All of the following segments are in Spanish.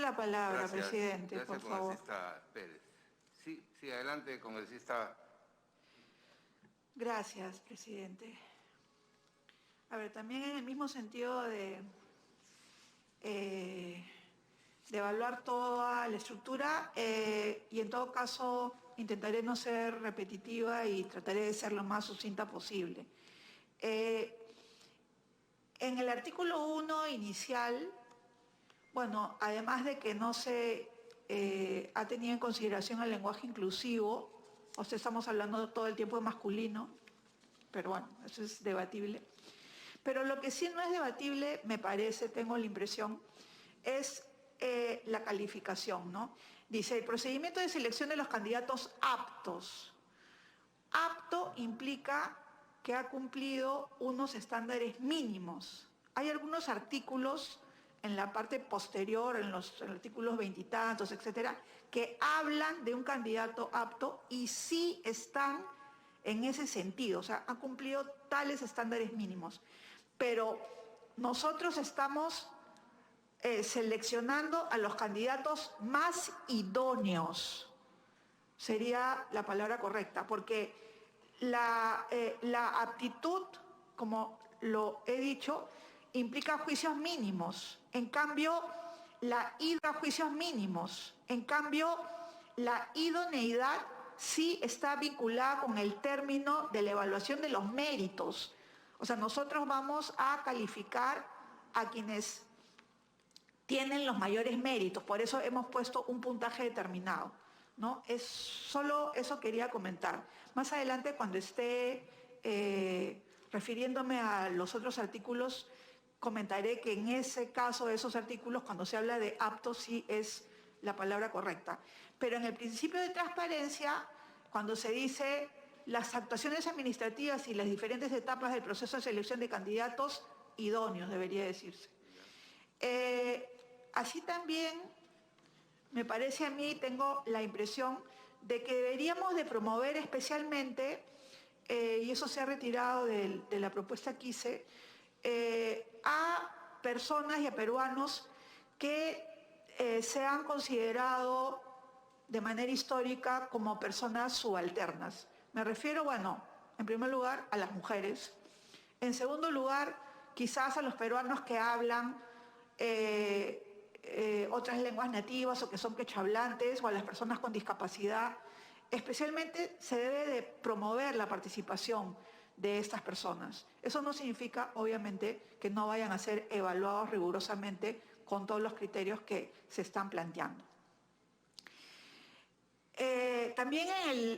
la palabra, Gracias. presidente, Gracias, por favor. congresista Pérez. Sí, adelante, congresista. Gracias, presidente. A ver, también en el mismo sentido de evaluar toda la estructura y en todo caso intentaré no ser repetitiva y trataré de ser lo más sucinta posible. En el artículo 1 inicial, bueno, además de que no se ha tenido en consideración el lenguaje inclusivo, o sea, estamos hablando todo el tiempo de masculino, pero bueno, eso es debatible. Pero lo que sí no es debatible, me parece, tengo la impresión, es la calificación, ¿no? Dice, el procedimiento de selección de los candidatos aptos. Apto implica que ha cumplido unos estándares mínimos. Hay algunos artículos en la parte posterior, en los artículos veintitantos, etcétera, que hablan de un candidato apto y sí están en ese sentido, o sea, han cumplido tales estándares mínimos. Pero nosotros estamos seleccionando a los candidatos más idóneos, sería la palabra correcta, porque la aptitud, como lo he dicho, implica juicios mínimos. En cambio, juicios mínimos. En cambio, la idoneidad sí está vinculada con el término de la evaluación de los méritos. O sea, nosotros vamos a calificar a quienes tienen los mayores méritos, por eso hemos puesto un puntaje determinado, ¿no? Es solo eso quería comentar. Más adelante, cuando esté refiriéndome a los otros artículos, comentaré que en ese caso de esos artículos, cuando se habla de apto, sí es la palabra correcta. Pero en el principio de transparencia, cuando se dice las actuaciones administrativas y las diferentes etapas del proceso de selección de candidatos idóneos, debería decirse. Así también me parece a mí, tengo la impresión de que deberíamos de promover especialmente, y eso se ha retirado de la propuesta que hice, a personas y a peruanos que se han considerado de manera histórica como personas subalternas. Me refiero, bueno, en primer lugar a las mujeres, en segundo lugar quizás a los peruanos que hablan otras lenguas nativas o que son quechohablantes o a las personas con discapacidad. Especialmente se debe de promover la participación de estas personas. Eso no significa, obviamente, que no vayan a ser evaluados rigurosamente con todos los criterios que se están planteando. También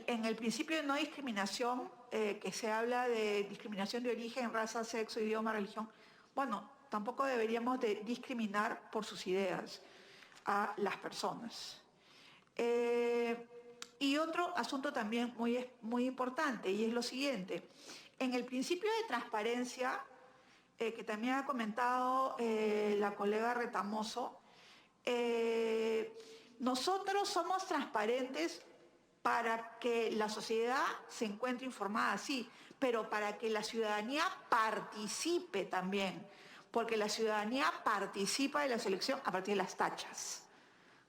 en el principio de no discriminación, que se habla de discriminación de origen, raza, sexo, idioma, religión, bueno, tampoco deberíamos de discriminar por sus ideas a las personas. Y otro asunto también muy importante, y es lo siguiente. En el principio de transparencia, que también ha comentado la colega Retamoso, nosotros somos transparentes para que la sociedad se encuentre informada, sí, pero para que la ciudadanía participe también, porque la ciudadanía participa de la selección a partir de las tachas,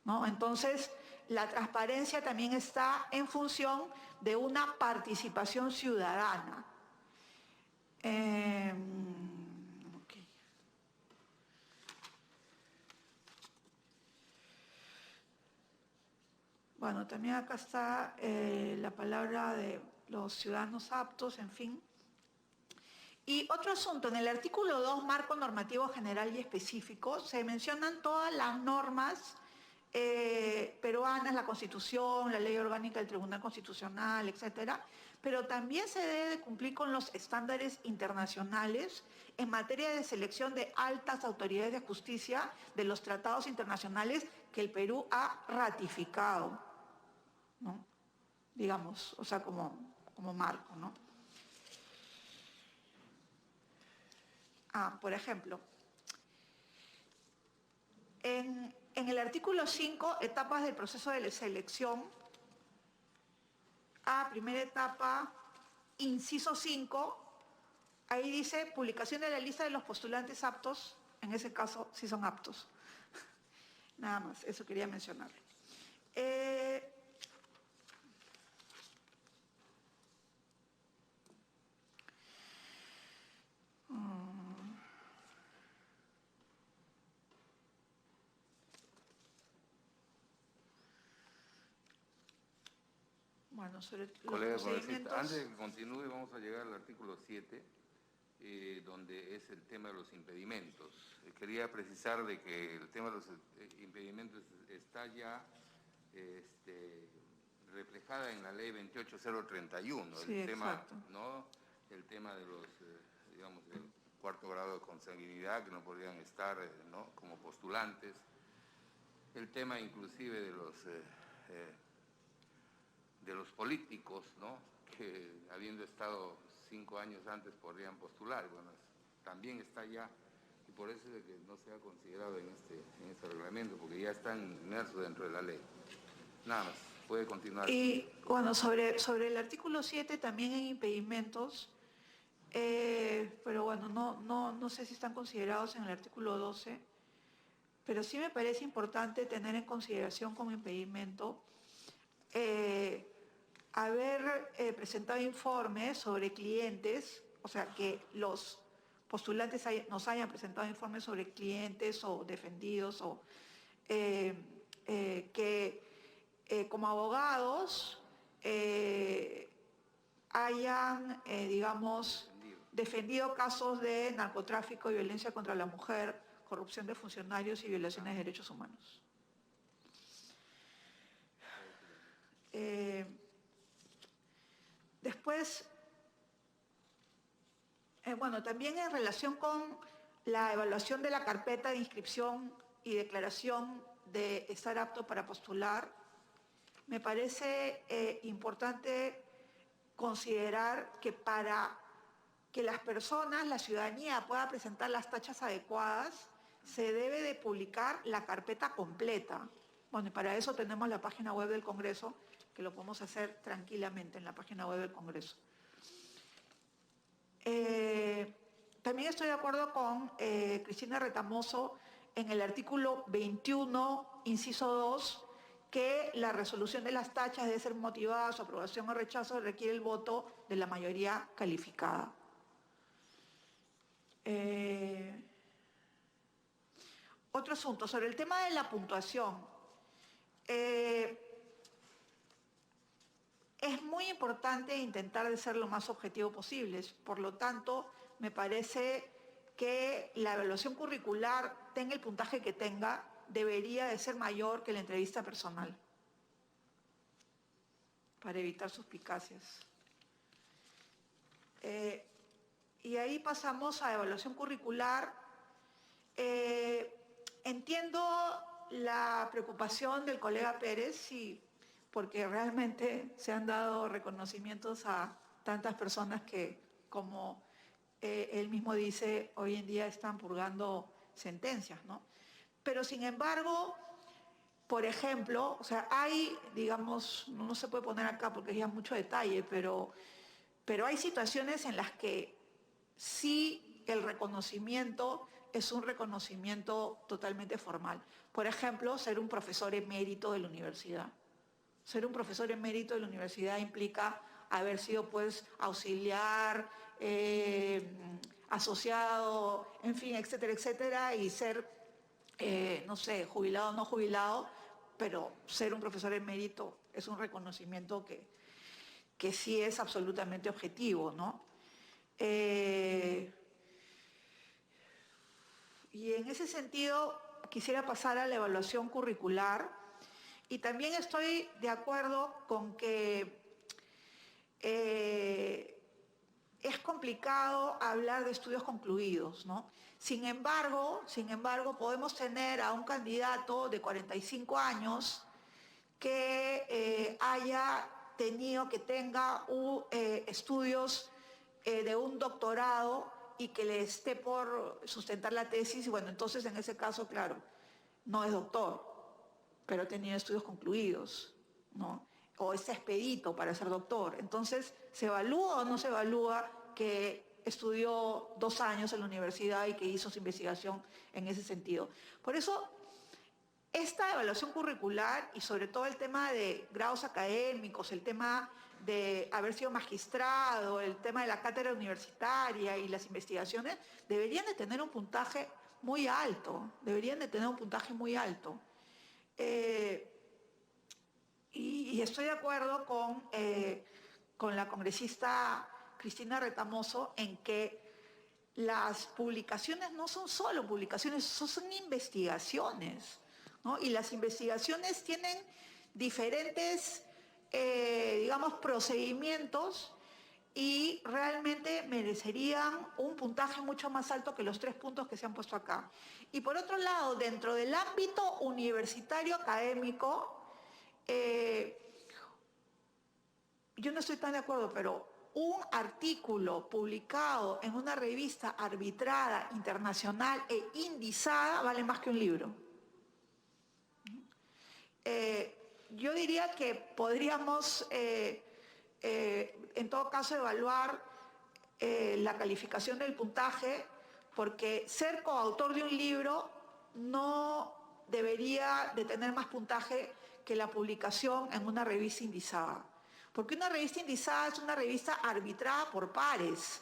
¿no? Entonces, la transparencia también está en función de una participación ciudadana. Bueno, también acá está la palabra de los ciudadanos aptos, en fin. Y otro asunto, en el artículo 2, marco normativo general y específico, se mencionan todas las normas peruanas, la Constitución, la Ley Orgánica del Tribunal Constitucional, etcétera, pero también se debe de cumplir con los estándares internacionales en materia de selección de altas autoridades de justicia de los tratados internacionales que el Perú ha ratificado, ¿no? Digamos, o sea, como marco, ¿no? Por ejemplo, en el artículo 5, etapas del proceso de selección, primera etapa, inciso 5, ahí dice publicación de la lista de los postulantes aptos, en ese caso sí son aptos. Nada más, eso quería mencionarlo. Bueno, sobre los Colega procedimientos... congresista, antes de que continúe, vamos a llegar al artículo 7, donde es el tema de los impedimentos. Quería precisar de que el tema de los impedimentos está ya reflejada en la ley 28031, Sí, el tema, exacto. ¿no? El tema de los, digamos, del cuarto grado de consanguinidad, que no podrían estar, ¿no?, como postulantes. El tema inclusive de los políticos, ¿no?, que habiendo estado 5 años antes podrían postular. Bueno, también está ya, y por eso es que no se ha considerado en este reglamento, porque ya están inmersos dentro de la ley. Nada más, puede continuar. Y bueno, sobre el artículo 7 también hay impedimentos, pero bueno, no sé si están considerados en el artículo 12, pero sí me parece importante tener en consideración como impedimento haber presentado informes sobre clientes, o sea, que los postulantes nos hayan presentado informes sobre clientes o defendidos o que como abogados hayan, digamos, defendido casos de narcotráfico y violencia contra la mujer, corrupción de funcionarios y violaciones de derechos humanos. Después, bueno, también en relación con la evaluación de la carpeta de inscripción y declaración de estar apto para postular, me parece importante considerar que para que las personas, la ciudadanía pueda presentar las tachas adecuadas, se debe de publicar la carpeta completa. Bueno, y para eso tenemos la página web del Congreso, que lo podemos hacer tranquilamente en la página web del Congreso. También estoy de acuerdo con Cristina Retamoso en el artículo 21, inciso 2, que la resolución de las tachas debe ser motivada, su aprobación o rechazo requiere el voto de la mayoría calificada. Otro asunto, sobre el tema de la puntuación. Es muy importante intentar de ser lo más objetivo posible. Por lo tanto, me parece que la evaluación curricular, tenga el puntaje que tenga, debería de ser mayor que la entrevista personal, para evitar suspicacias. Y ahí pasamos a evaluación curricular. Entiendo la preocupación del colega Pérez, sí, porque realmente se han dado reconocimientos a tantas personas que, como él mismo dice, hoy en día están purgando sentencias, ¿no? Pero sin embargo, por ejemplo, o sea, hay, digamos, no se puede poner acá porque es ya mucho detalle, pero hay situaciones en las que sí el reconocimiento es un reconocimiento totalmente formal. Por ejemplo, ser un profesor emérito de la universidad. Ser un profesor emérito de la universidad implica haber sido, pues, auxiliar, asociado, en fin, etcétera, etcétera, y ser, no sé, jubilado o no jubilado, pero ser un profesor emérito es un reconocimiento que sí es absolutamente objetivo, ¿no? Y en ese sentido quisiera pasar a la evaluación curricular y también estoy de acuerdo con que es complicado hablar de estudios concluidos, ¿no? Sin embargo, podemos tener a un candidato de 45 años que que tenga estudios de un doctorado y que le esté por sustentar la tesis, y bueno, entonces en ese caso, claro, no es doctor, pero ha tenido estudios concluidos, ¿no? O está expedito para ser doctor. Entonces, ¿se evalúa o no se evalúa que estudió 2 años en la universidad y que hizo su investigación en ese sentido? Por eso, esta evaluación curricular y sobre todo el tema de grados académicos, el tema de haber sido magistrado, el tema de la cátedra universitaria y las investigaciones, deberían de tener un puntaje muy alto, deberían de tener un puntaje muy alto. Y estoy de acuerdo con la congresista Cristina Retamoso en que las publicaciones no son solo publicaciones, son investigaciones, ¿no? Y las investigaciones tienen diferentes, digamos, procedimientos y realmente merecerían un puntaje mucho más alto que los 3 puntos que se han puesto acá. Y por otro lado, dentro del ámbito universitario académico, yo no estoy tan de acuerdo, pero un artículo publicado en una revista arbitrada, internacional e indizada vale más que un libro. Yo diría que podríamos, en todo caso, evaluar la calificación del puntaje, porque ser coautor de un libro no debería de tener más puntaje que la publicación en una revista indizada. Porque una revista indizada es una revista arbitrada por pares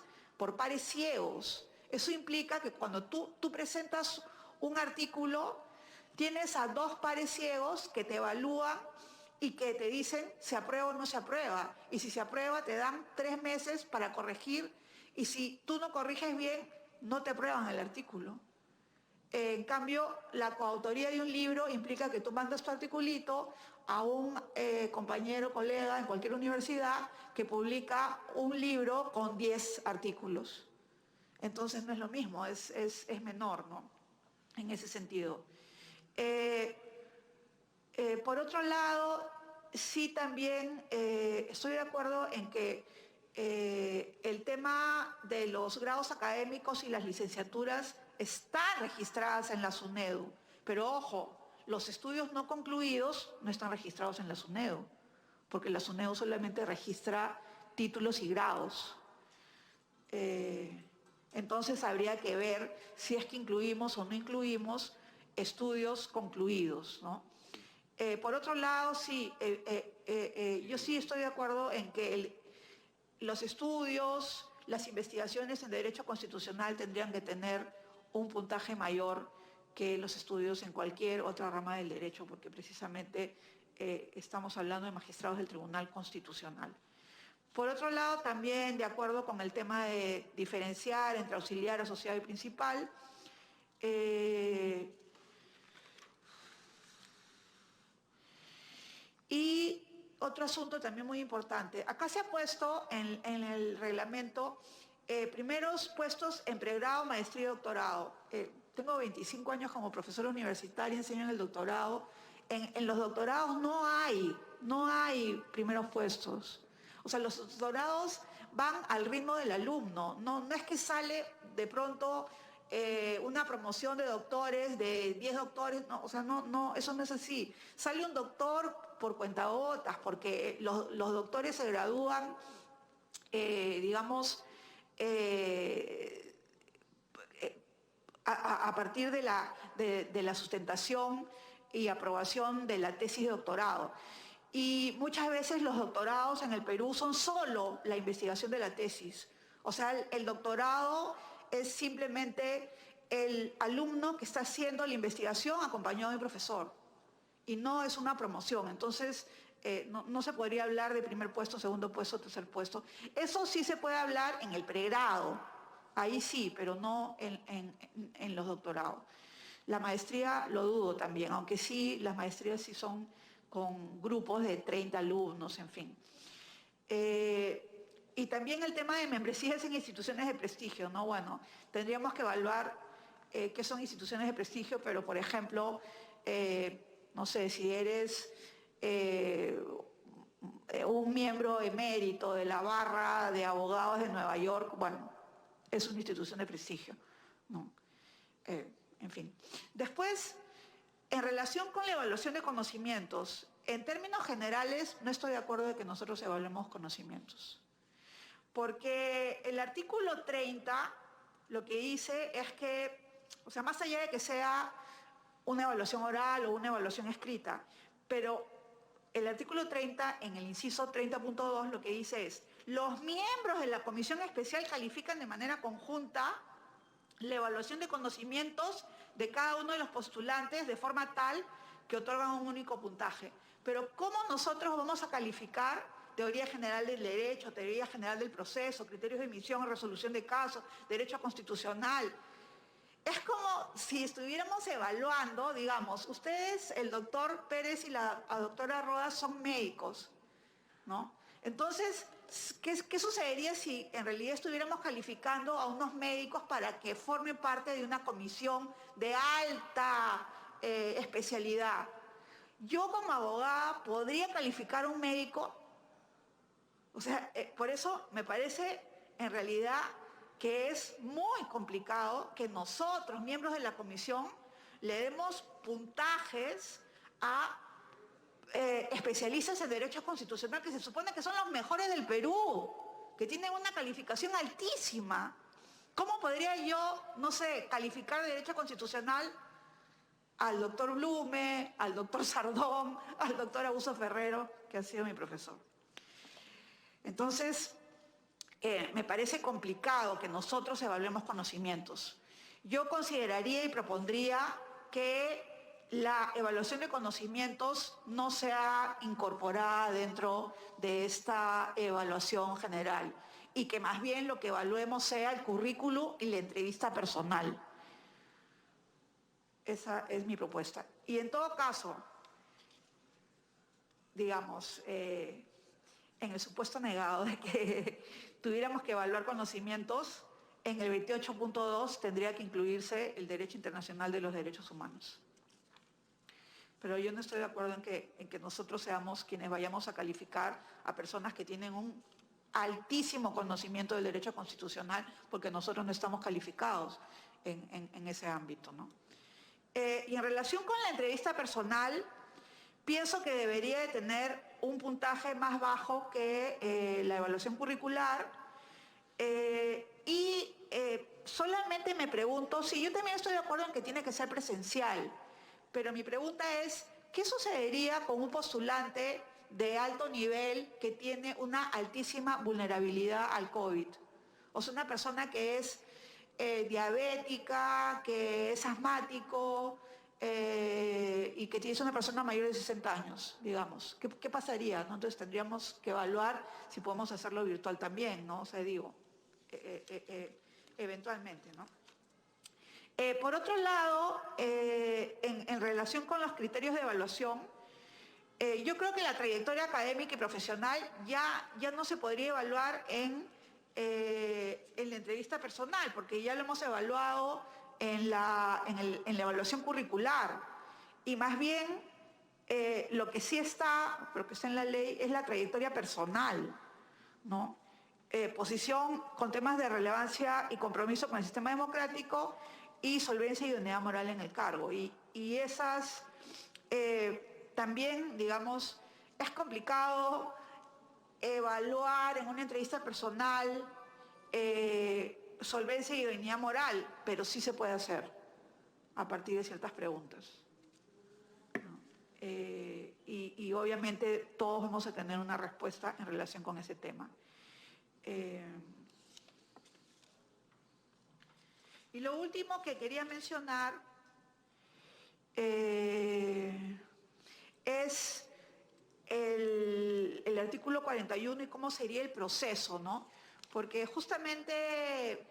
ciegos. Eso implica que cuando tú presentas un artículo, tienes a 2 pares ciegos que te evalúan y que te dicen se aprueba o no se aprueba. Y si se aprueba, te dan 3 meses para corregir. Y si tú no corriges bien, no te aprueban el artículo. En cambio, la coautoría de un libro implica que tú mandas tu articulito a un compañero, colega en cualquier universidad que publica un libro con 10 artículos. Entonces no es lo mismo, es menor, ¿no? En ese sentido. Por otro lado, sí también estoy de acuerdo en que el tema de los grados académicos y las licenciaturas están registradas en la SUNEDU, pero ojo, los estudios no concluidos no están registrados en la SUNEDU, porque la SUNEDU solamente registra títulos y grados. Entonces habría que ver si es que incluimos o no incluimos estudios concluidos, ¿no? Por otro lado, sí, yo sí estoy de acuerdo en que los estudios, las investigaciones en derecho constitucional tendrían que tener un puntaje mayor que los estudios en cualquier otra rama del derecho, porque precisamente estamos hablando de magistrados del Tribunal Constitucional. Por otro lado, también de acuerdo con el tema de diferenciar entre auxiliar, asociado y principal, y otro asunto también muy importante. Acá se ha puesto en el reglamento primeros puestos en pregrado, maestría y doctorado. Tengo 25 años como profesora universitaria, enseño en el doctorado. En los doctorados no hay primeros puestos. O sea, los doctorados van al ritmo del alumno. No es que sale de pronto una promoción de doctores, de 10 doctores, no, o sea, no, eso no es así. Sale un doctor por cuentagotas, porque los doctores se gradúan, digamos, a partir de la sustentación y aprobación de la tesis de doctorado. Y muchas veces los doctorados en el Perú son solo la investigación de la tesis. O sea, el doctorado es simplemente el alumno que está haciendo la investigación acompañado de un profesor. Y no es una promoción. Entonces, no se podría hablar de primer puesto, segundo puesto, tercer puesto. Eso sí se puede hablar en el pregrado. Ahí sí, pero no en los doctorados. La maestría lo dudo también, aunque sí, las maestrías sí son con grupos de 30 alumnos, en fin. Y también el tema de membresías en instituciones de prestigio, ¿no? Bueno, tendríamos que evaluar qué son instituciones de prestigio, pero por ejemplo, no sé, si eres un miembro emérito de la barra de abogados de Nueva York, bueno, es una institución de prestigio, ¿no? En fin. Después, en relación con la evaluación de conocimientos, en términos generales no estoy de acuerdo de que nosotros evaluemos conocimientos. Porque el artículo 30 lo que dice es que, o sea, más allá de que sea una evaluación oral o una evaluación escrita, pero el artículo 30, en el inciso 30.2, lo que dice es: los miembros de la comisión especial califican de manera conjunta la evaluación de conocimientos de cada uno de los postulantes de forma tal que otorgan un único puntaje. Pero ¿cómo nosotros vamos a calificar teoría general del derecho, teoría general del proceso, criterios de emisión y resolución de casos, derecho constitucional? Es como si estuviéramos evaluando, digamos, ustedes, el doctor Pérez y la doctora Rodas son médicos, ¿no? Entonces, ¿qué sucedería si en realidad estuviéramos calificando a unos médicos para que formen parte de una comisión de alta especialidad? Yo como abogada podría calificar a un médico. O sea, por eso me parece en realidad que es muy complicado que nosotros, miembros de la comisión, le demos puntajes a especialistas en derecho constitucional que se supone que son los mejores del Perú, que tienen una calificación altísima. ¿Cómo podría yo, no sé, calificar de derecho constitucional al doctor Blume, al doctor Sardón, al doctor Augusto Ferrero, que ha sido mi profesor? Entonces, me parece complicado que nosotros evaluemos conocimientos. Yo consideraría y propondría que la evaluación de conocimientos no sea incorporada dentro de esta evaluación general y que más bien lo que evaluemos sea el currículum y la entrevista personal. Esa es mi propuesta. Y en todo caso, digamos, en el supuesto negado de que tuviéramos que evaluar conocimientos, en el 28.2 tendría que incluirse el derecho internacional de los derechos humanos. Pero yo no estoy de acuerdo en que nosotros seamos quienes vayamos a calificar a personas que tienen un altísimo conocimiento del derecho constitucional, porque nosotros no estamos calificados en ese ámbito, ¿no? Y en relación con la entrevista personal, pienso que debería de tener un puntaje más bajo que la evaluación curricular. Solamente me pregunto, sí, yo también estoy de acuerdo en que tiene que ser presencial, pero mi pregunta es, ¿qué sucedería con un postulante de alto nivel que tiene una altísima vulnerabilidad al COVID? O sea, una persona que es diabética, que es asmático y que es una persona mayor de 60 años, digamos. ¿Qué pasaría, ¿no? Entonces tendríamos que evaluar si podemos hacerlo virtual también, ¿no? O sea, digo, eventualmente, ¿no? Por otro lado, en relación con los criterios de evaluación, yo creo que la trayectoria académica y profesional ya no se podría evaluar en la entrevista personal, porque ya lo hemos evaluado en la evaluación curricular. Y más bien, lo que sí está, pero que está en la ley, es la trayectoria personal, ¿no? Posición con temas de relevancia y compromiso con el sistema democrático y solvencia y idoneidad moral en el cargo. Y esas también, digamos, es complicado evaluar en una entrevista personal solvencia y idoneidad moral, pero sí se puede hacer a partir de ciertas preguntas. Y obviamente todos vamos a tener una respuesta en relación con ese tema. Y lo último que quería mencionar es el artículo 41 y cómo sería el proceso, ¿no? Porque justamente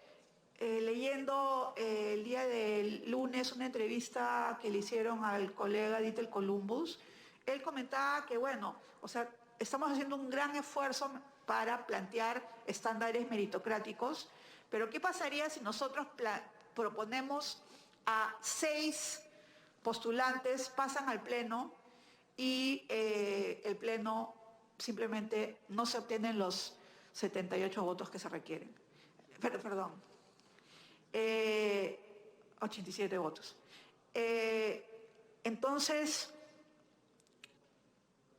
leyendo el día del lunes una entrevista que le hicieron al colega Dieter Columbus, él comentaba que, bueno, o sea, estamos haciendo un gran esfuerzo para plantear estándares meritocráticos, pero ¿qué pasaría si nosotros proponemos a 6 postulantes, pasan al Pleno y el Pleno simplemente no se obtienen los 78 votos que se requieren? Perdón, 87 votos. Entonces,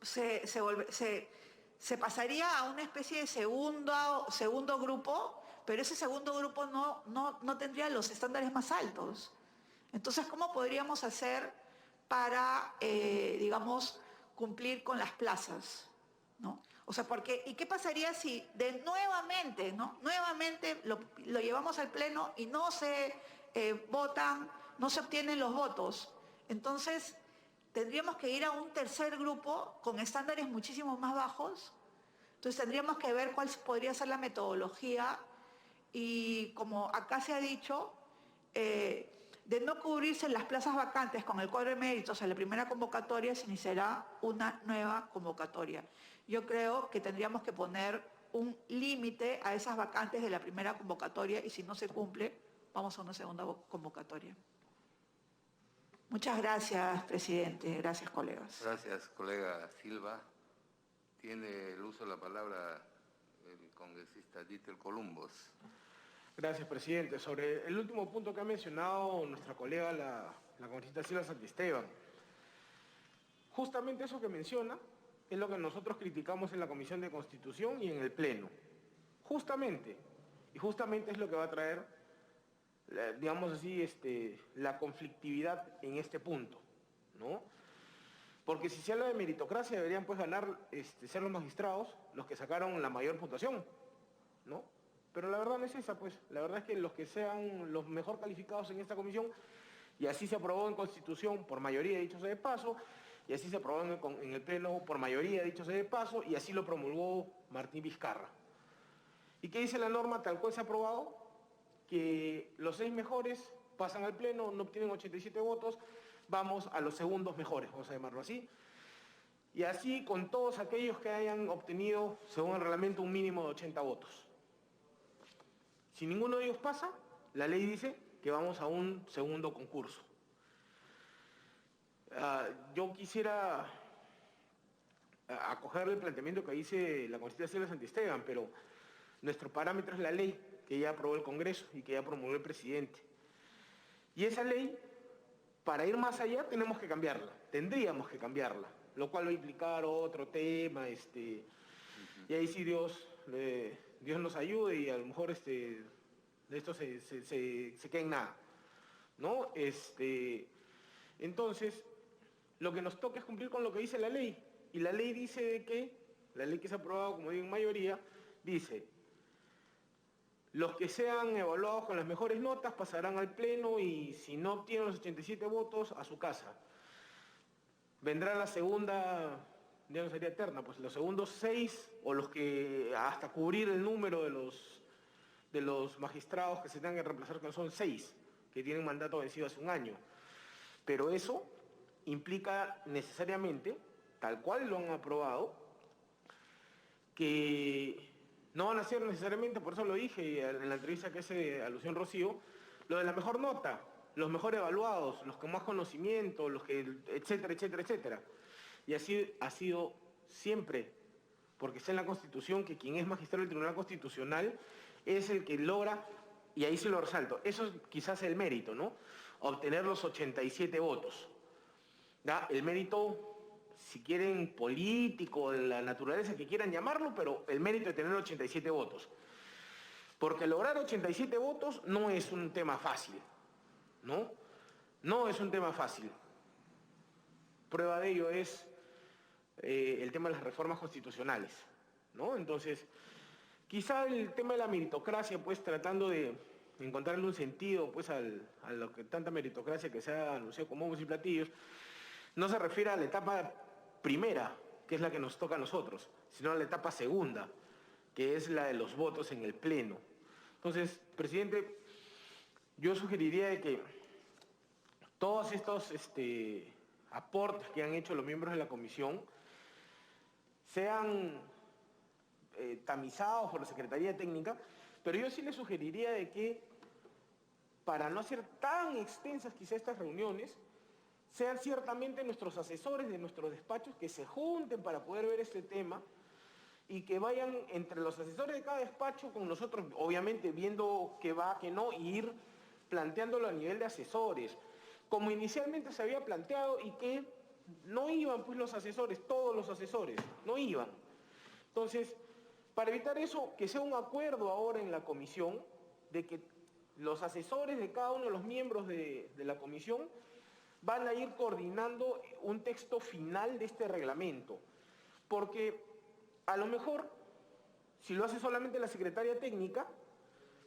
se pasaría a una especie de segundo grupo, pero ese segundo grupo no tendría los estándares más altos. Entonces, ¿cómo podríamos hacer para, digamos, cumplir con las plazas, ¿no? O sea, porque, ¿y qué pasaría si nuevamente, ¿no? Nuevamente lo llevamos al pleno y no se votan, no se obtienen los votos? Entonces, tendríamos que ir a un tercer grupo con estándares muchísimo más bajos. Entonces, tendríamos que ver cuál podría ser la metodología y, como acá se ha dicho, de no cubrirse las plazas vacantes con el cuadro de méritos en la primera convocatoria, se iniciará una nueva convocatoria. Yo creo que tendríamos que poner un límite a esas vacantes de la primera convocatoria y si no se cumple, vamos a una segunda convocatoria. Muchas gracias, presidente. Gracias, colegas. Gracias, colega Silva. Tiene el uso de la palabra el congresista Dieter Columbus. Gracias, presidente. Sobre el último punto que ha mencionado nuestra colega, la congresista Silva Santisteban, justamente eso que menciona es lo que nosotros criticamos en la Comisión de Constitución y en el Pleno. Justamente es lo que va a traer, digamos así, la conflictividad en este punto, ¿no? Porque si se habla de meritocracia, deberían pues ganar, ser los magistrados los que sacaron la mayor puntuación, ¿no? Pero la verdad no es esa, pues. La verdad es que los que sean los mejor calificados en esta comisión, y así se aprobó en Constitución por mayoría, dicho sea de paso, y así se aprobó en el Pleno por mayoría, dicho sea de paso, y así lo promulgó Martín Vizcarra. ¿Y qué dice la norma tal cual se ha aprobado? Que los 6 mejores pasan al Pleno, no obtienen 87 votos, vamos a los segundos mejores, vamos a llamarlo así. Y así con todos aquellos que hayan obtenido, según el reglamento, un mínimo de 80 votos. Si ninguno de ellos pasa, la ley dice que vamos a un segundo concurso. Yo quisiera acoger el planteamiento que dice la congresista Silva Santisteban, pero nuestro parámetro es la ley que ya aprobó el Congreso y que ya promulgó el presidente. Y esa ley, para ir más allá, tenemos que cambiarla, tendríamos que cambiarla, lo cual va a implicar otro tema, y ahí sí Dios nos ayude y a lo mejor de esto se queda en nada, ¿no? Entonces, lo que nos toca es cumplir con lo que dice la ley. Y la ley dice de que, la ley que se ha aprobado, como digo, en mayoría, dice, los que sean evaluados con las mejores notas pasarán al Pleno y si no obtienen los 87 votos, a su casa. Vendrá la segunda, ya no sería eterna, pues los segundos 6 o los que hasta cubrir el número de los magistrados que se tengan que reemplazar, que son 6, que tienen mandato vencido hace un año. Pero eso implica necesariamente, tal cual lo han aprobado, que no van a ser necesariamente, por eso lo dije en la entrevista que hace alusión Rocío, lo de la mejor nota, los mejor evaluados, los con más conocimiento, los que, etcétera, etcétera, etcétera. Y así ha sido siempre, porque está en la Constitución que quien es magistrado del Tribunal Constitucional es el que logra, y ahí se lo resalto, eso es quizás el mérito, ¿no? Obtener los 87 votos. ¿Ya? El mérito, si quieren, político, de la naturaleza que quieran llamarlo, pero el mérito de tener 87 votos. Porque lograr 87 votos no es un tema fácil, ¿no? No es un tema fácil. Prueba de ello es el tema de las reformas constitucionales, ¿no? Entonces, quizá el tema de la meritocracia, pues tratando de encontrarle un sentido pues a lo que tanta meritocracia que se ha anunciado como bombos y platillos, no se refiere a la etapa primera, que es la que nos toca a nosotros, sino a la etapa segunda, que es la de los votos en el Pleno. Entonces, presidente, yo sugeriría de que todos estos aportes que han hecho los miembros de la comisión sean tamizados por la Secretaría Técnica, pero yo sí le sugeriría de que, para no hacer tan extensas quizá estas reuniones, sean ciertamente nuestros asesores de nuestros despachos que se junten para poder ver este tema y que vayan entre los asesores de cada despacho con nosotros, obviamente viendo qué va, qué no, y ir planteándolo a nivel de asesores, como inicialmente se había planteado y que no iban pues los asesores, todos los asesores, no iban. Entonces, para evitar eso, que sea un acuerdo ahora en la comisión de que los asesores de cada uno de los miembros de la comisión van a ir coordinando un texto final de este reglamento. Porque a lo mejor, si lo hace solamente la secretaria técnica,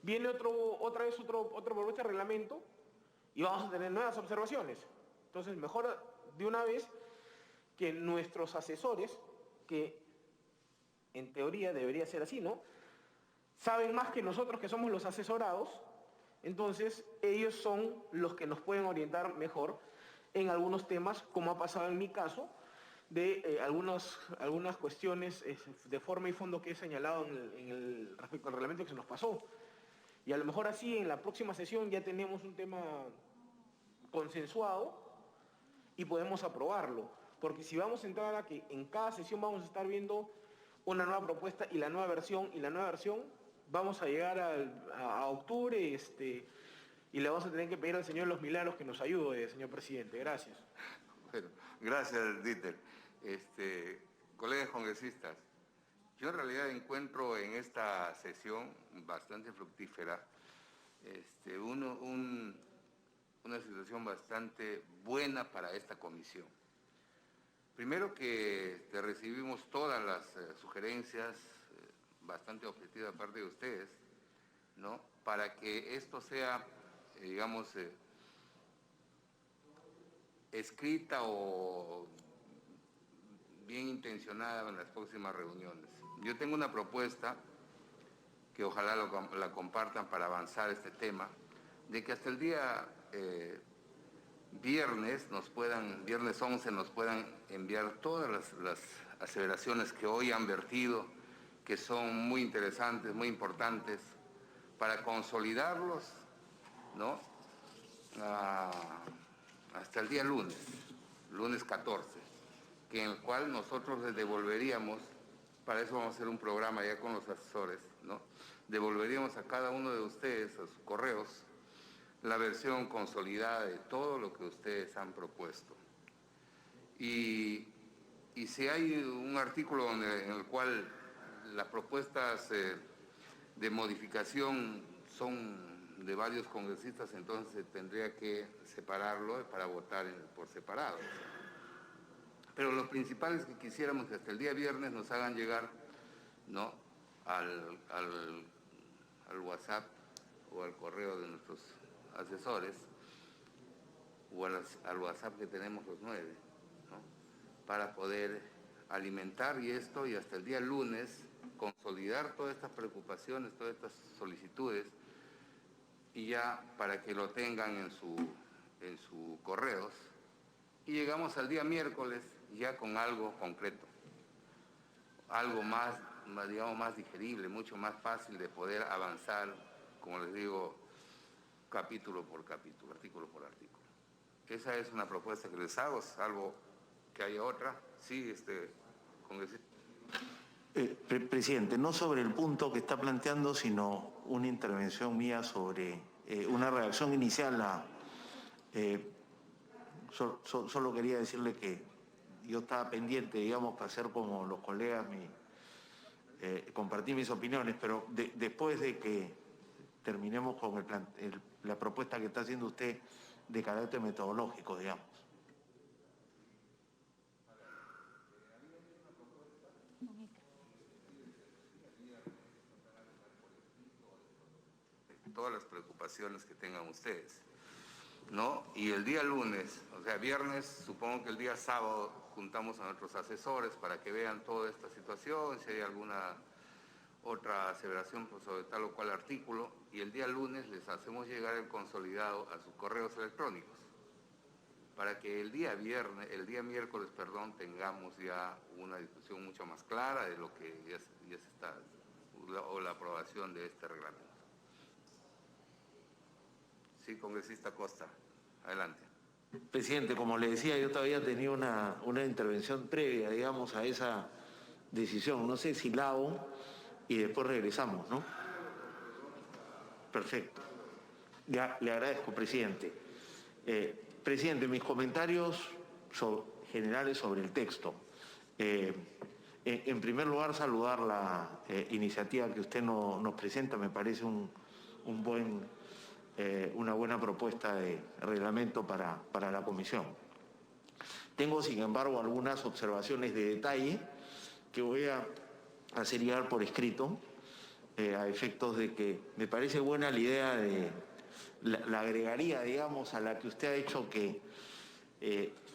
viene otra vez otro propuesta de reglamento y vamos a tener nuevas observaciones. Entonces, mejor de una vez que nuestros asesores, que en teoría debería ser así, ¿no?, saben más que nosotros que somos los asesorados, entonces ellos son los que nos pueden orientar mejor en algunos temas, como ha pasado en mi caso, de algunas cuestiones de forma y fondo que he señalado respecto al reglamento que se nos pasó. Y a lo mejor así en la próxima sesión ya tenemos un tema consensuado y podemos aprobarlo. Porque si vamos a entrar a que en cada sesión vamos a estar viendo una nueva propuesta y la nueva versión, vamos a llegar a octubre y le vamos a tener que pedir al Señor los milagros que nos ayude, señor presidente. Gracias. Bueno, gracias, Dieter. Colegas congresistas, yo en realidad encuentro en esta sesión bastante fructífera una situación bastante buena para esta comisión. Primero que recibimos todas las sugerencias bastante objetivas de parte de ustedes, ¿no?, para que esto sea, digamos, escrita o bien intencionada en las próximas reuniones. Yo tengo una propuesta que ojalá la compartan para avanzar este tema, de que hasta el día viernes 11 nos puedan enviar todas las aseveraciones que hoy han vertido, que son muy interesantes, muy importantes, para consolidarlos, ¿no?, hasta el día lunes 14, en el cual nosotros les devolveríamos, para eso vamos a hacer un programa ya con los asesores, ¿no?, devolveríamos a cada uno de ustedes, a sus correos, la versión consolidada de todo lo que ustedes han propuesto. Y si hay un artículo en el cual las propuestas de modificación son de varios congresistas, entonces tendría que separarlo para votar por separado. Pero lo principal es que quisiéramos que hasta el día viernes nos hagan llegar, ¿no?, al WhatsApp o al correo de nuestros asesores o al WhatsApp que tenemos los 9, ¿no?, para poder alimentar y hasta el día lunes consolidar todas estas preocupaciones, todas estas solicitudes, y ya para que lo tengan en sus correos, y llegamos al día miércoles ya con algo concreto, algo más, digamos, más digerible, mucho más fácil de poder avanzar, como les digo, capítulo por capítulo, artículo por artículo. Esa es una propuesta que les hago, salvo que haya otra. Sí, congresista. Presidente, no sobre el punto que está planteando, sino una intervención mía sobre una reacción inicial solo quería decirle que yo estaba pendiente, digamos, para hacer como los colegas, compartir mis opiniones, pero después de que terminemos con la propuesta que está haciendo usted de carácter metodológico, digamos. Todas las preocupaciones que tengan ustedes, ¿no? Y el día lunes, o sea, viernes, supongo que el día sábado juntamos a nuestros asesores para que vean toda esta situación, si hay alguna otra aseveración sobre tal o cual artículo, y el día lunes les hacemos llegar el consolidado a sus correos electrónicos, para que el día miércoles, tengamos ya una discusión mucho más clara de lo que ya se está, o la aprobación de este reglamento. Sí, congresista Costa, adelante. Presidente, como le decía, yo todavía tenía una intervención previa, digamos, a esa decisión. No sé si la hago y después regresamos, ¿no? Perfecto. Ya, le agradezco, presidente. Presidente, mis comentarios generales sobre el texto. En primer lugar, saludar la iniciativa que usted nos presenta. Me parece un buen una buena propuesta de reglamento para la comisión. Tengo, sin embargo, algunas observaciones de detalle que voy a hacer llegar por escrito, a efectos de que me parece buena la idea de, la agregaría, digamos, a la que usted ha hecho, que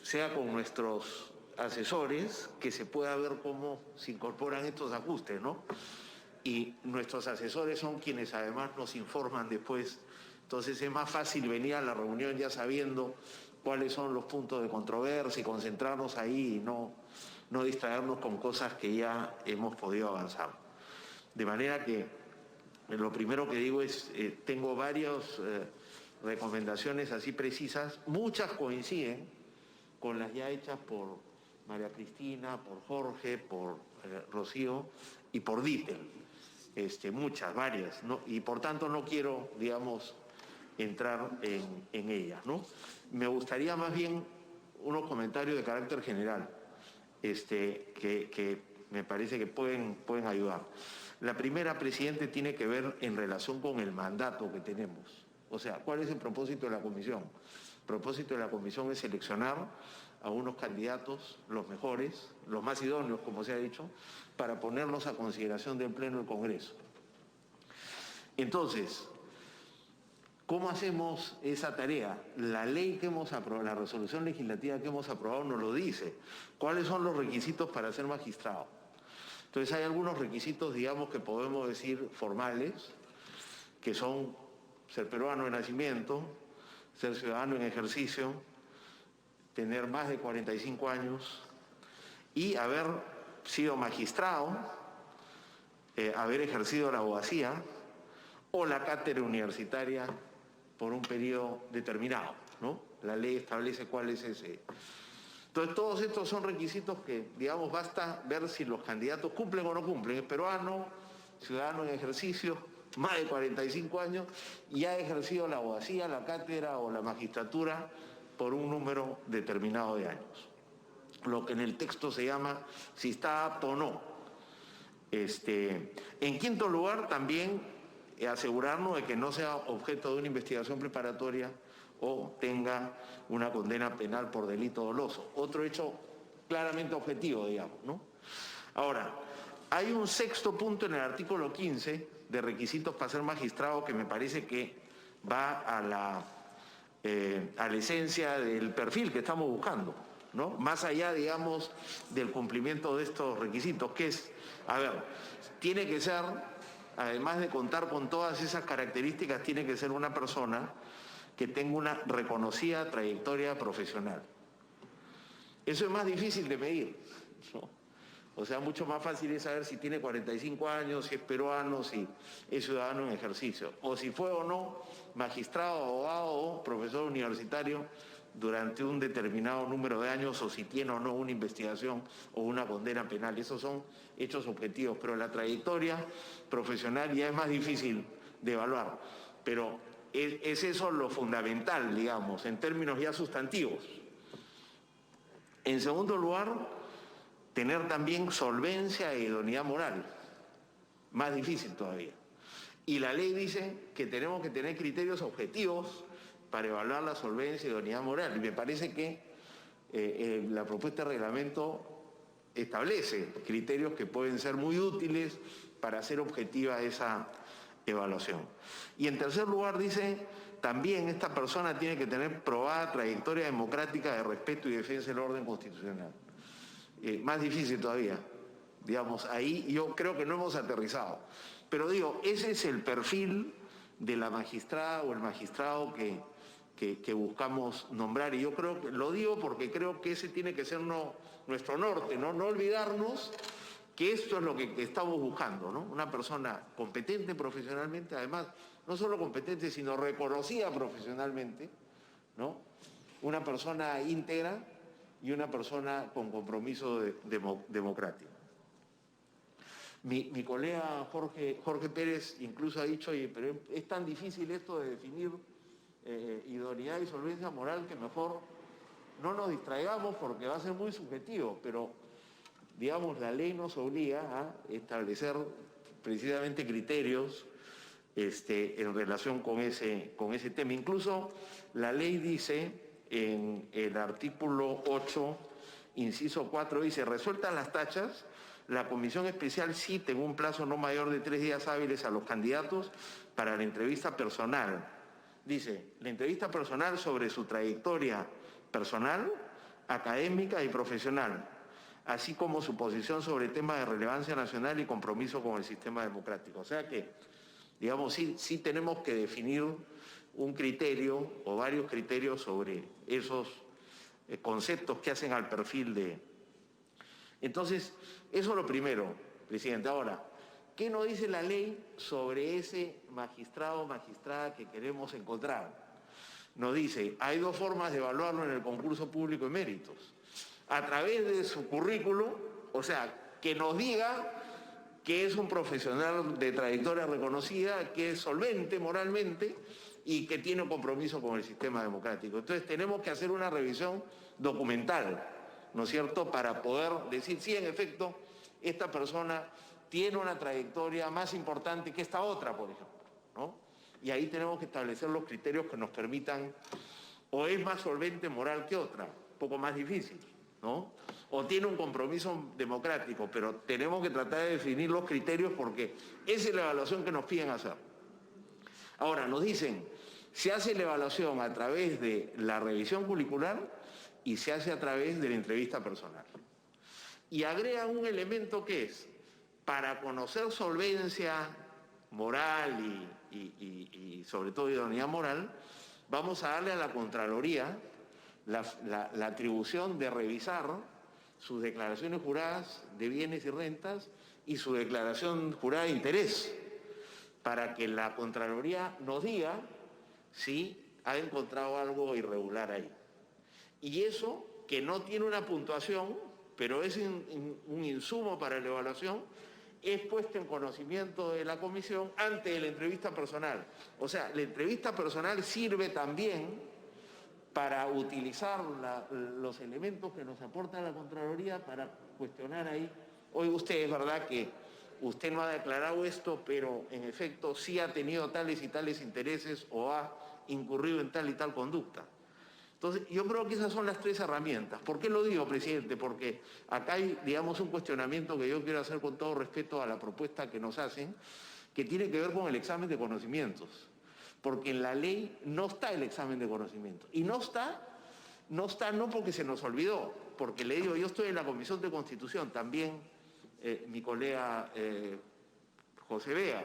sea con nuestros asesores, que se pueda ver cómo se incorporan estos ajustes, ¿no? Y nuestros asesores son quienes además nos informan después. Entonces es más fácil venir a la reunión ya sabiendo cuáles son los puntos de controversia y concentrarnos ahí y no distraernos con cosas que ya hemos podido avanzar. De manera que lo primero que digo es, tengo varias recomendaciones así precisas, muchas coinciden con las ya hechas por María Cristina, por Jorge, por Rocío y por Dieter. Muchas, varias, ¿no? Y por tanto no quiero, digamos, entrar en ellas, ¿no? Me gustaría más bien unos comentarios de carácter general, que me parece que pueden ayudar. La primera, presidente, tiene que ver en relación con el mandato que tenemos. O sea, ¿cuál es el propósito de la comisión? El propósito de la comisión es seleccionar a unos candidatos, los mejores, los más idóneos, como se ha dicho, para ponerlos a consideración del Pleno del Congreso. Entonces, ¿cómo hacemos esa tarea? La ley que hemos aprobado, la resolución legislativa que hemos aprobado nos lo dice. ¿Cuáles son los requisitos para ser magistrado? Entonces hay algunos requisitos, digamos, que podemos decir formales, que son ser peruano de nacimiento, ser ciudadano en ejercicio, tener más de 45 años y haber sido magistrado, haber ejercido la abogacía o la cátedra universitaria por un periodo determinado, ¿no? La ley establece cuál es ese. Entonces, todos estos son requisitos que, digamos, basta ver si los candidatos cumplen o no cumplen. Es peruano, ciudadano en ejercicio, más de 45 años, y ha ejercido la abogacía, la cátedra o la magistratura por un número determinado de años. Lo que en el texto se llama si está apto o no. En quinto lugar, también asegurarnos de que no sea objeto de una investigación preparatoria o tenga una condena penal por delito doloso. Otro hecho claramente objetivo, digamos, ¿no? Ahora, hay un sexto punto en el artículo 15 de requisitos para ser magistrado que me parece que va a la esencia del perfil que estamos buscando, ¿no? Más allá, digamos, del cumplimiento de estos requisitos, que es, a ver, tiene que ser, además de contar con todas esas características, tiene que ser una persona que tenga una reconocida trayectoria profesional. Eso es más difícil de medir, ¿no? O sea, mucho más fácil es saber si tiene 45 años, si es peruano, si es ciudadano en ejercicio, o si fue o no magistrado, abogado o profesor universitario durante un determinado número de años, o si tiene o no una investigación o una condena penal. Esos son hechos objetivos, pero la trayectoria profesional ya es más difícil de evaluar. Pero es eso lo fundamental, digamos, en términos ya sustantivos. En segundo lugar, tener también solvencia e idoneidad moral, más difícil todavía. Y la ley dice que tenemos que tener criterios objetivos para evaluar la solvencia e idoneidad moral. Y me parece que la propuesta de reglamento establece criterios que pueden ser muy útiles para hacer objetiva esa evaluación. Y en tercer lugar dice, también esta persona tiene que tener probada trayectoria democrática de respeto y defensa del orden constitucional. Más difícil todavía, digamos, ahí yo creo que no hemos aterrizado. Pero digo, ese es el perfil de la magistrada o el magistrado que buscamos nombrar. Y yo creo que, lo digo porque creo que ese tiene que ser nuestro norte, ¿no? No olvidarnos que esto es lo que estamos buscando, ¿no? Una persona competente profesionalmente, además, no solo competente, sino reconocida profesionalmente, ¿no? Una persona íntegra y una persona con compromiso democrático. Mi colega Jorge Pérez incluso ha dicho, oye, pero es tan difícil esto de definir idoneidad y solvencia moral que mejor no nos distraigamos porque va a ser muy subjetivo, pero digamos la ley nos obliga a establecer precisamente criterios en relación con ese tema. Incluso la ley dice en el artículo 8, inciso 4, dice, resueltas las tachas, la comisión especial cita en un plazo no mayor de 3 días hábiles a los candidatos para la entrevista personal. Dice, la entrevista personal sobre su trayectoria personal, académica y profesional, así como su posición sobre temas de relevancia nacional y compromiso con el sistema democrático. O sea que, digamos, sí tenemos que definir un criterio o varios criterios sobre esos conceptos que hacen al perfil de... Entonces, eso es lo primero, presidente. Ahora, ¿qué nos dice la ley sobre ese magistrado o magistrada que queremos encontrar? Nos dice, hay 2 formas de evaluarlo en el concurso público de méritos. A través de su currículum, o sea, que nos diga que es un profesional de trayectoria reconocida, que es solvente moralmente y que tiene un compromiso con el sistema democrático. Entonces tenemos que hacer una revisión documental, ¿no es cierto?, para poder decir, sí, en efecto, esta persona tiene una trayectoria más importante que esta otra, por ejemplo, ¿no? Y ahí tenemos que establecer los criterios que nos permitan, o es más solvente moral que otra, un poco más difícil, ¿no? O tiene un compromiso democrático, pero tenemos que tratar de definir los criterios porque esa es la evaluación que nos piden hacer. Ahora, nos dicen, se hace la evaluación a través de la revisión curricular y se hace a través de la entrevista personal. Y agrega un elemento que es, para conocer solvencia moral y sobre todo idoneidad moral, vamos a darle a la Contraloría la atribución de revisar sus declaraciones juradas de bienes y rentas y su declaración jurada de interés, para que la Contraloría nos diga si ha encontrado algo irregular ahí. Y eso, que no tiene una puntuación, pero es un insumo para la evaluación, es puesto en conocimiento de la comisión antes de la entrevista personal. O sea, la entrevista personal sirve también para utilizar los elementos que nos aporta la Contraloría para cuestionar ahí. Oye, usted, es verdad que usted no ha declarado esto, pero en efecto sí ha tenido tales y tales intereses o ha incurrido en tal y tal conducta. Entonces, yo creo que esas son las 3 herramientas. ¿Por qué lo digo, presidente? Porque acá hay, digamos, un cuestionamiento que yo quiero hacer con todo respeto a la propuesta que nos hacen, que tiene que ver con el examen de conocimientos. Porque en la ley no está el examen de conocimientos. Y no está no porque se nos olvidó, porque le digo, yo estoy en la Comisión de Constitución, también mi colega José Bea,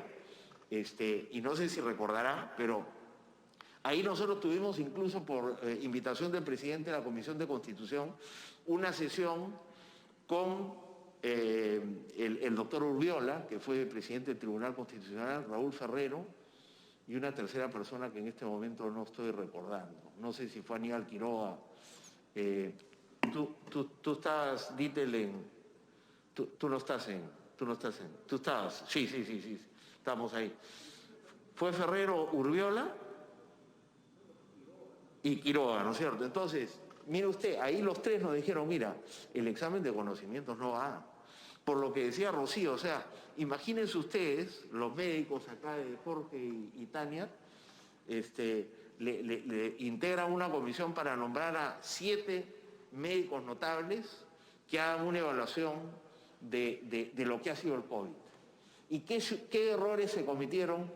y no sé si recordará, pero ahí nosotros tuvimos incluso por invitación del presidente de la Comisión de Constitución una sesión con el doctor Urbiola, que fue presidente del Tribunal Constitucional, Raúl Ferrero, y una tercera persona que en este momento no estoy recordando. No sé si fue Aníbal Quiroga. Tú estabas, Dítel, tú no estás en... Tú estabas, sí, estamos ahí. Fue Ferrero, Urbiola y Quiroga, ¿no es cierto? Entonces, mire usted, ahí los 3 nos dijeron, mira, el examen de conocimientos no va. Por lo que decía Rocío, o sea, imagínense ustedes, los médicos acá de Jorge y Tania, le integran una comisión para nombrar a 7 médicos notables que hagan una evaluación de lo que ha sido el COVID. Y qué errores se cometieron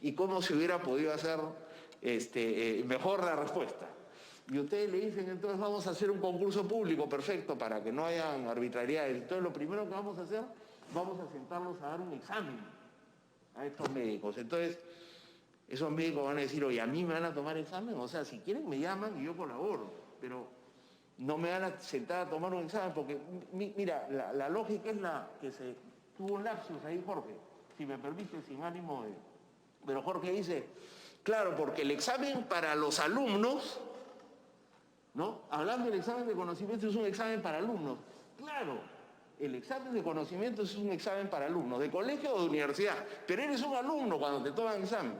y cómo se hubiera podido hacer mejor la respuesta. Y ustedes le dicen, entonces vamos a hacer un concurso público, perfecto, para que no hayan arbitrariedades. Entonces lo primero que vamos a hacer, vamos a sentarlos a dar un examen a estos médicos. Entonces, esos médicos van a decir, oye, ¿a mí me van a tomar examen? O sea, si quieren me llaman y yo colaboro, pero no me van a sentar a tomar un examen, porque, mira, la lógica es la que se tuvo un lapsus ahí, Jorge, si me permite, sin ánimo de... Pero Jorge dice, claro, porque el examen para los alumnos... ¿no? Hablando del examen de conocimiento, es un examen para alumnos. Claro, el examen de conocimiento es un examen para alumnos, de colegio o de universidad, pero eres un alumno cuando te toman examen.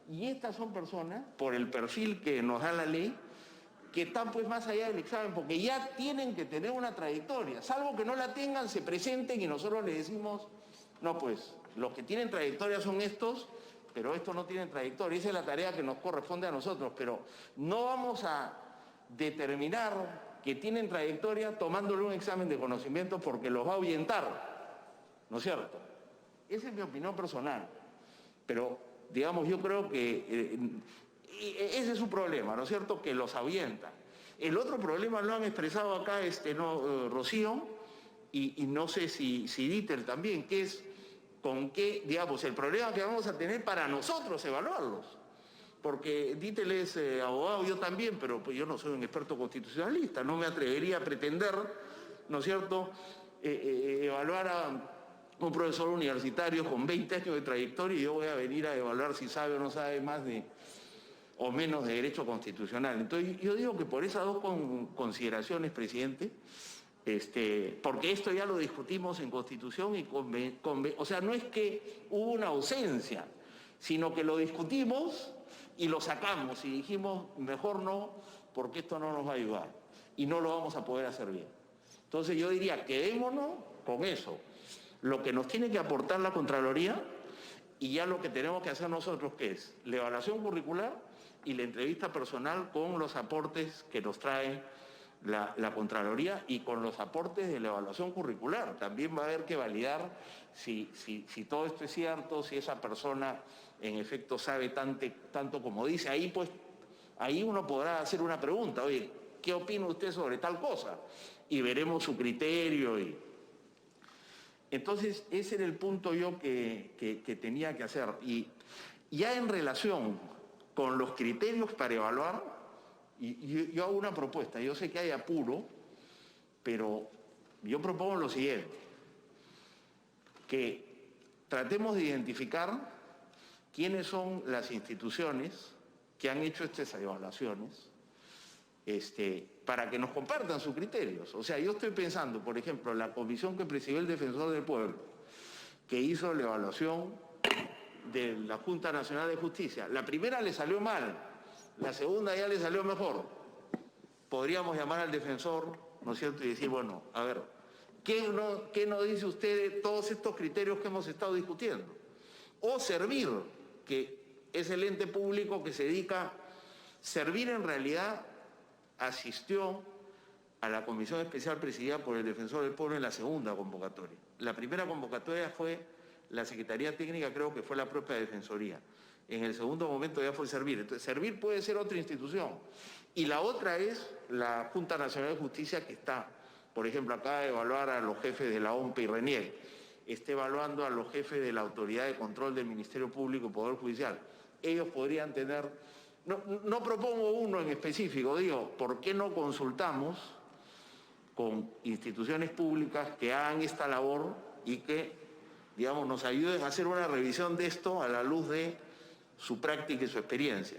Y estas son personas, por el perfil que nos da la ley, que están pues más allá del examen, porque ya tienen que tener una trayectoria. Salvo que no la tengan, se presenten y nosotros les decimos, no pues, los que tienen trayectoria son estos, pero estos no tienen trayectoria. Esa es la tarea que nos corresponde a nosotros, pero no vamos a determinar que tienen trayectoria tomándole un examen de conocimiento porque los va a ahuyentar, ¿no es cierto? Esa es mi opinión personal, pero digamos, yo creo que ese es su problema, ¿no es cierto?, que los ahuyenta. El otro problema lo han expresado acá Rocío y no sé si Dieter también, que es con qué, digamos, el problema que vamos a tener para nosotros evaluarlos. Porque Dieter es abogado, yo también, pero pues yo no soy un experto constitucionalista, no me atrevería a pretender, ¿no es cierto?, evaluar a un profesor universitario con 20 años de trayectoria y yo voy a venir a evaluar si sabe o no sabe más o menos de derecho constitucional. Entonces yo digo que por esas dos consideraciones, presidente, porque esto ya lo discutimos en Constitución y o sea, no es que hubo una ausencia, sino que lo discutimos y lo sacamos y dijimos, mejor no, porque esto no nos va a ayudar y no lo vamos a poder hacer bien. Entonces yo diría, quedémonos con eso, lo que nos tiene que aportar la Contraloría y ya lo que tenemos que hacer nosotros, que es la evaluación curricular y la entrevista personal con los aportes que nos trae la Contraloría y con los aportes de la evaluación curricular. También va a haber que validar si todo esto es cierto, si esa persona en efecto sabe tanto como dice. Ahí uno podrá hacer una pregunta, oye, ¿qué opina usted sobre tal cosa? Y veremos su criterio. Entonces, ese era el punto yo que tenía que hacer. Y ya en relación con los criterios para evaluar, y yo hago una propuesta, yo sé que hay apuro, pero yo propongo lo siguiente, que tratemos de identificar quiénes son las instituciones que han hecho estas evaluaciones, para que nos compartan sus criterios. O sea, yo estoy pensando, por ejemplo, la comisión que presidió el Defensor del Pueblo, que hizo la evaluación de la Junta Nacional de Justicia. La primera le salió mal, la segunda ya le salió mejor. Podríamos llamar al defensor, ¿no es cierto?, y decir, bueno, a ver, ¿qué nos dice usted de todos estos criterios que hemos estado discutiendo? O Servir, que es el ente público que se dedica, Servir en realidad asistió a la comisión especial presidida por el Defensor del Pueblo en la segunda convocatoria. La primera convocatoria fue la Secretaría Técnica, creo que fue la propia Defensoría. En el segundo momento ya fue Servir. Entonces, Servir puede ser otra institución. Y la otra es la Junta Nacional de Justicia, que está, por ejemplo, acaba de evaluar a los jefes de la OMPE y RENIEC, está evaluando a los jefes de la Autoridad de Control del Ministerio Público y Poder Judicial. Ellos podrían tener... No propongo uno en específico, digo, ¿por qué no consultamos con instituciones públicas que hagan esta labor y que, digamos, nos ayuden a hacer una revisión de esto a la luz de su práctica y su experiencia?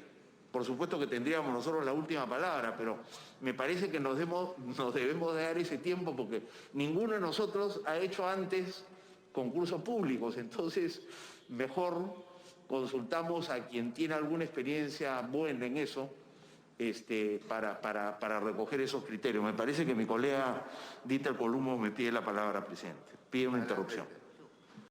Por supuesto que tendríamos nosotros la última palabra, pero me parece que nos debemos de dar ese tiempo porque ninguno de nosotros ha hecho antes concursos públicos, entonces mejor consultamos a quien tiene alguna experiencia buena en eso, para recoger esos criterios. Me parece que mi colega Dieter Columbo me pide la palabra, presidente. Pide una interrupción.